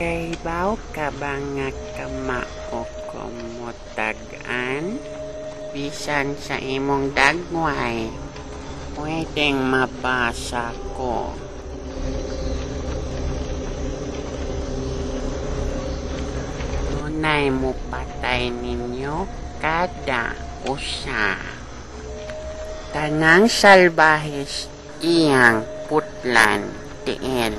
Kaibaw ka ba nga kamao komutagan? Bisan sa imong dagway, pwedeng mabasa ko. Tunay mo patay ninyo kada usa. Tanang salbahis iyang putlan tiil.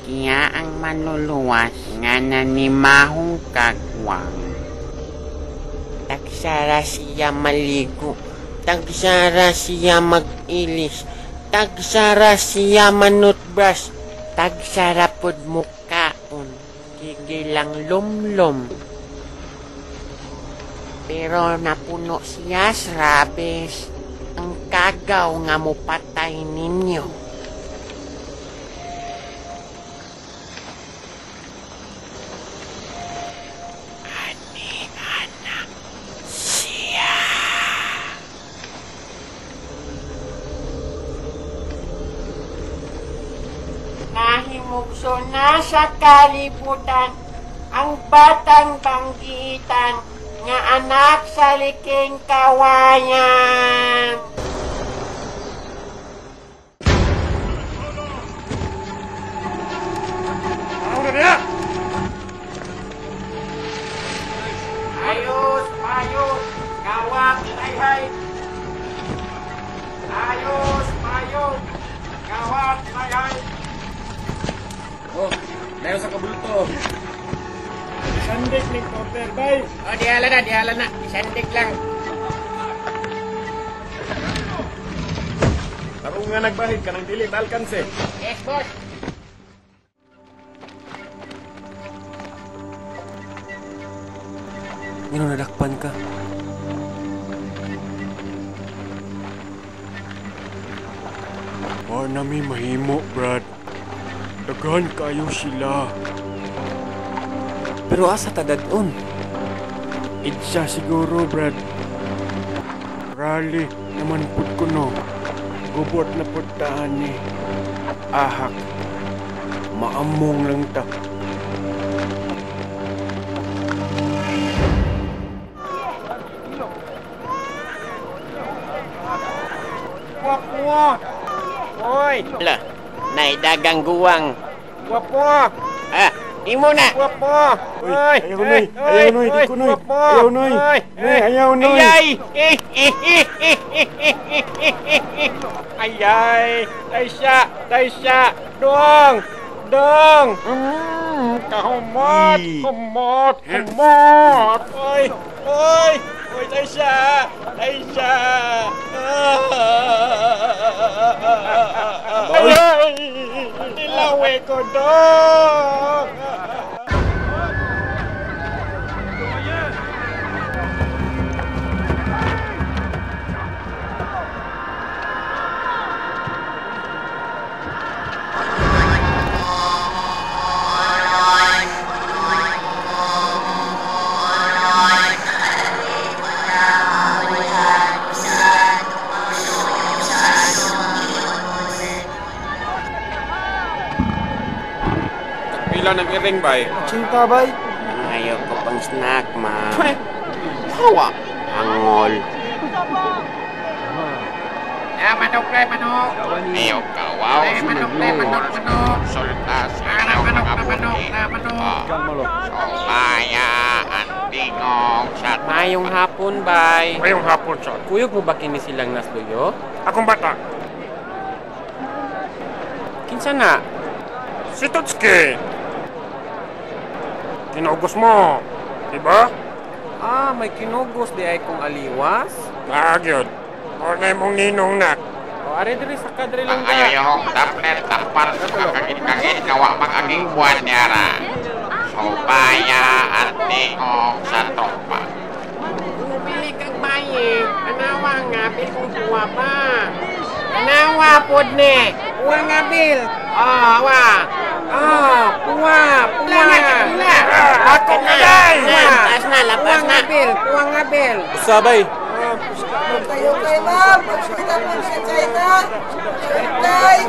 Kaya ang manluluwas nga nanimahong kagwang. Tagsara siya maligo, tagsara siya mag-ilis, tagsara siya manutbras, tagsara pod mukaon, kigilang lumlum. Pero napuno siya sa rabes, ang kagaw nga mupatay ninyo. Nahimugso na sa kalibutan ang batang banggitan nga anak sa liking kawayan. Ayos, ayos, gawak, hay-hay. Ayos, ayos, gawak, hay-hay. Oh, meron sa kabulto. Sandik ni Koper, bay. Oh, dihala na. Isandik lang. Tarong nga nagbahid ka ng dili alkanse. Yes, boss. Ngano nadakpan ka? Nami mahimo, Brad. Daghan kayo sila. Pero asa ta dadon? Itsa siguro, Brad. Rally naman pud kuno. Gubot na pud taani. Ahak. Maamong lang ta. Wap. Oy. Lah, naidagang guwang. Wapo! Imo na. Wapo! Oy! Ayaw noy, di ko noy. Ayaw noy. Ayaw noy. Ayay. Taysya. Dong. Kumot. Oy, Taysya. Ayay. Nilawe ko, dong. Pila ng iring, bay. Cinta, bay. Ayaw ko pang snack, ma. Hawa. Angol. Manok. Ayaw kawaw. Manok. Sultas. Manok. Sumaya. Antingong. Mayong hapon, bay. Mayong hapon, son. Kuyog mo ba kini silang nasluyo? Akong bata. Kinsa na? Si Tutski. Kinugos mo. Diba? May kinugos di ay kong aliwas. Nagyod. O na mong ninong nak. O, ari diri sa kadri lang Ang ayoyong taplet tapar kagit ngawa mag-aging buwan niara. Supaya antingong sa tropa. Bumili kang bayi. Anawa nga, bil kong buwa ba? Anawa pod ne. Buwa nga bil. Wa. Puwa. Ako na day! Lapas na. Puwa nga bil. Sabay. Kayo ma'am, pagkita po sa China. Tay!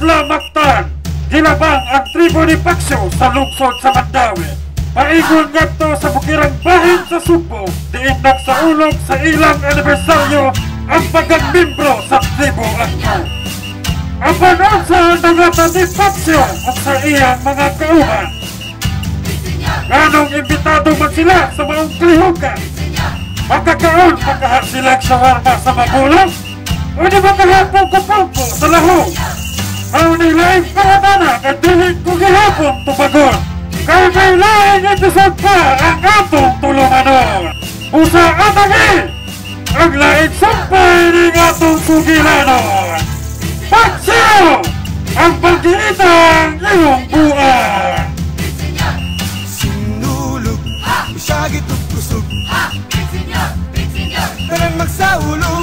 Lamactan, gilabang ang tribo ni Paksyo sa lungsod sa Mandawi. Paingon nga to sa bukirang bahin sa Subo, diin nagsaulog sa ilang anibersaryo ang pagkamimbro sa tribo Angko. Apanon sa nangatan ni Paksyo o sa iyang mga kauhan. Ganong imbitado man sila sa maong klihukan. Makakaon pagkahal silang shawarma sa magulang o di makahapong-kupong sa lahong. Ang nilaing paratana at dihin ko gihapon tubagon. Kaya may laing episode pa ang atong tulumanon. Usa atagi ang laing sampay ng atong sugilanon. Paksyo ang pag-iitang iyong buwan. Sinulog, masyagit at kusog. Tarang magsaulog.